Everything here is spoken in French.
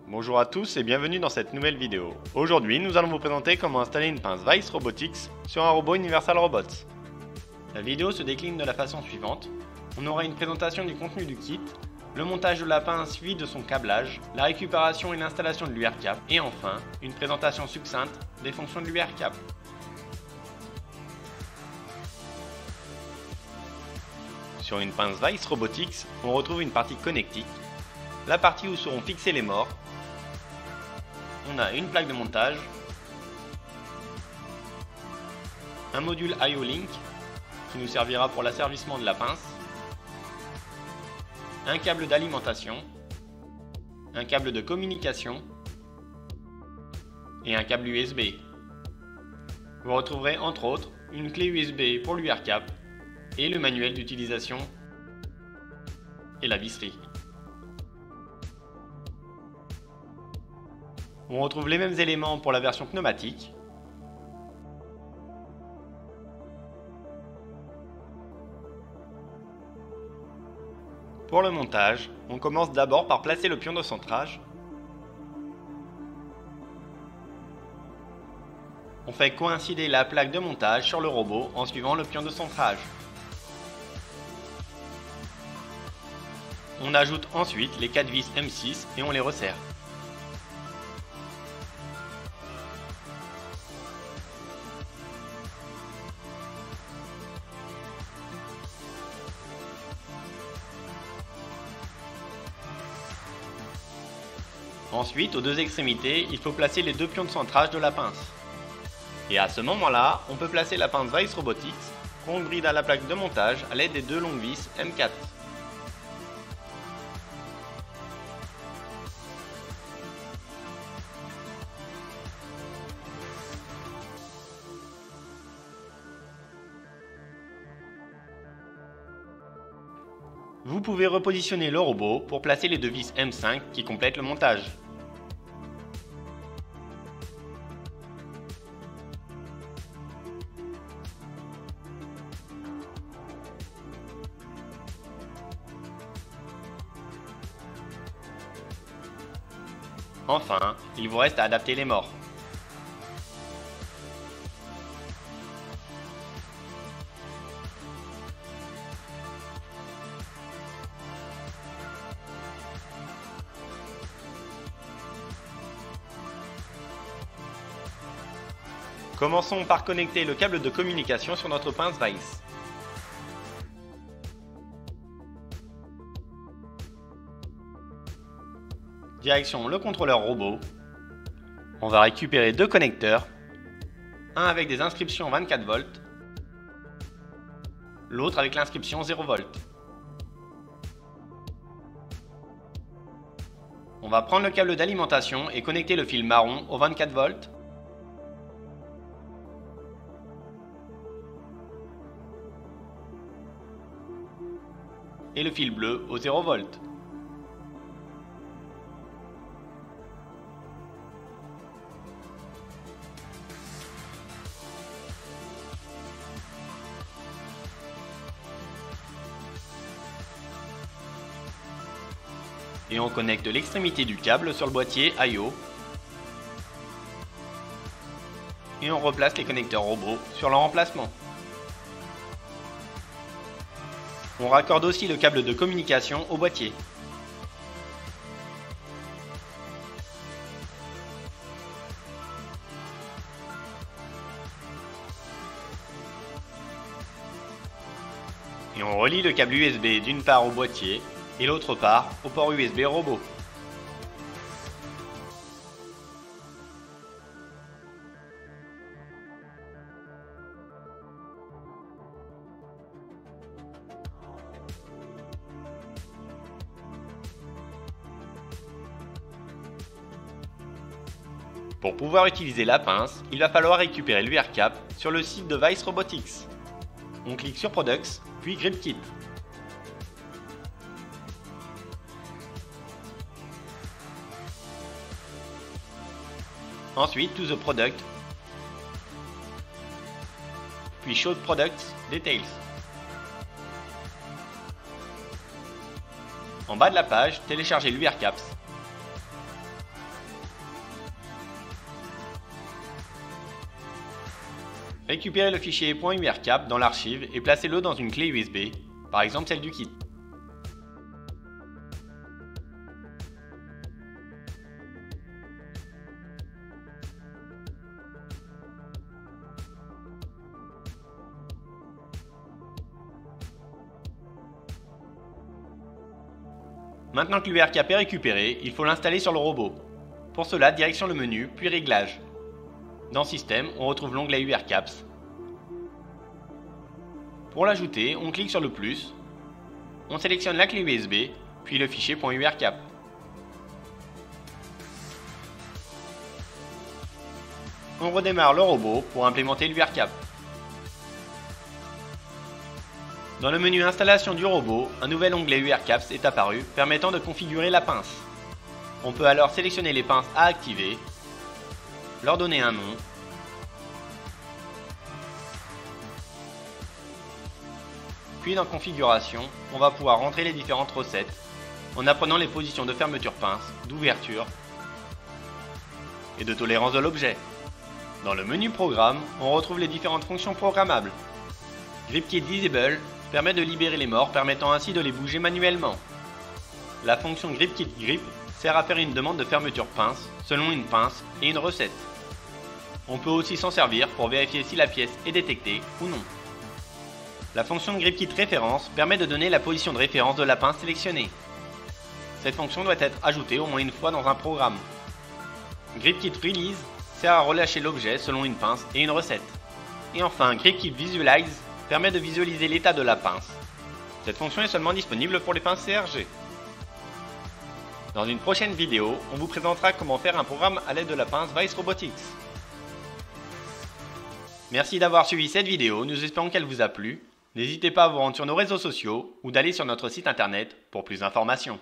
Bonjour à tous et bienvenue dans cette nouvelle vidéo. Aujourd'hui, nous allons vous présenter comment installer une pince Weiss Robotics sur un robot Universal Robots. La vidéo se décline de la façon suivante. On aura une présentation du contenu du kit, le montage de la pince suivi de son câblage, la récupération et l'installation de l'UR-Cap, et enfin, une présentation succincte des fonctions de l'UR-Cap. Sur une pince Weiss Robotics, on retrouve une partie connectique, la partie où seront fixés les morts. On a une plaque de montage, un module I/O Link qui nous servira pour l'asservissement de la pince, un câble d'alimentation, un câble de communication et un câble USB. Vous retrouverez entre autres une clé USB pour l'UR-Cap et le manuel d'utilisation et la visserie. On retrouve les mêmes éléments pour la version pneumatique. Pour le montage, on commence d'abord par placer le pion de centrage. On fait coïncider la plaque de montage sur le robot en suivant le pion de centrage. On ajoute ensuite les 4 vis M6 et on les resserre. Ensuite, aux deux extrémités, il faut placer les deux pions de centrage de la pince. Et à ce moment-là, on peut placer la pince Weiss Robotics qu'on bride à la plaque de montage à l'aide des deux longues vis M4. Vous pouvez repositionner le robot pour placer les deux vis M5 qui complètent le montage. Enfin, il vous reste à adapter les morts. Commençons par connecter le câble de communication sur notre pince Weiss. Direction le contrôleur robot. On va récupérer deux connecteurs, un avec des inscriptions 24 volts, l'autre avec l'inscription 0 volts. On va prendre le câble d'alimentation et connecter le fil marron au 24 volts. Et le fil bleu au 0 volts. Et on connecte l'extrémité du câble sur le boîtier I/O. Et on replace les connecteurs robots sur leur emplacement. On raccorde aussi le câble de communication au boîtier. Et on relie le câble USB d'une part au boîtier et l'autre part au port USB robot. Pour pouvoir utiliser la pince, il va falloir récupérer l'UR-Cap sur le site de Weiss Robotics. On clique sur Products, puis Grip Kit. Ensuite, To the Product, puis Show Products Details. En bas de la page, téléchargez l'UR-Caps. Récupérez le fichier .urcap dans l'archive et placez-le dans une clé USB, par exemple celle du kit. Maintenant que l'URCAP est récupéré, il faut l'installer sur le robot. Pour cela, direction le menu, puis Réglages. Dans Système, on retrouve l'onglet URCAPS. Pour l'ajouter, on clique sur le plus, on sélectionne la clé USB, puis le fichier .urcap. On redémarre le robot pour implémenter l'URCAP. Dans le menu Installation du robot, un nouvel onglet URCAPS est apparu permettant de configurer la pince. On peut alors sélectionner les pinces à activer, leur donner un nom, puis dans Configuration, on va pouvoir rentrer les différentes recettes en apprenant les positions de fermeture pince, d'ouverture et de tolérance de l'objet. Dans le menu Programme, on retrouve les différentes fonctions programmables. GripKit Disable permet de libérer les morts, permettant ainsi de les bouger manuellement. La fonction GripKit Grip sert à faire une demande de fermeture pince selon une pince et une recette. On peut aussi s'en servir pour vérifier si la pièce est détectée ou non. La fonction GripKit Référence permet de donner la position de référence de la pince sélectionnée. Cette fonction doit être ajoutée au moins une fois dans un programme. GripKit Release sert à relâcher l'objet selon une pince et une recette. Et enfin, GripKit Visualize permet de visualiser l'état de la pince. Cette fonction est seulement disponible pour les pinces CRG. Dans une prochaine vidéo, on vous présentera comment faire un programme à l'aide de la pince Vice Robotics. Merci d'avoir suivi cette vidéo, nous espérons qu'elle vous a plu. N'hésitez pas à vous rendre sur nos réseaux sociaux ou d'aller sur notre site internet pour plus d'informations.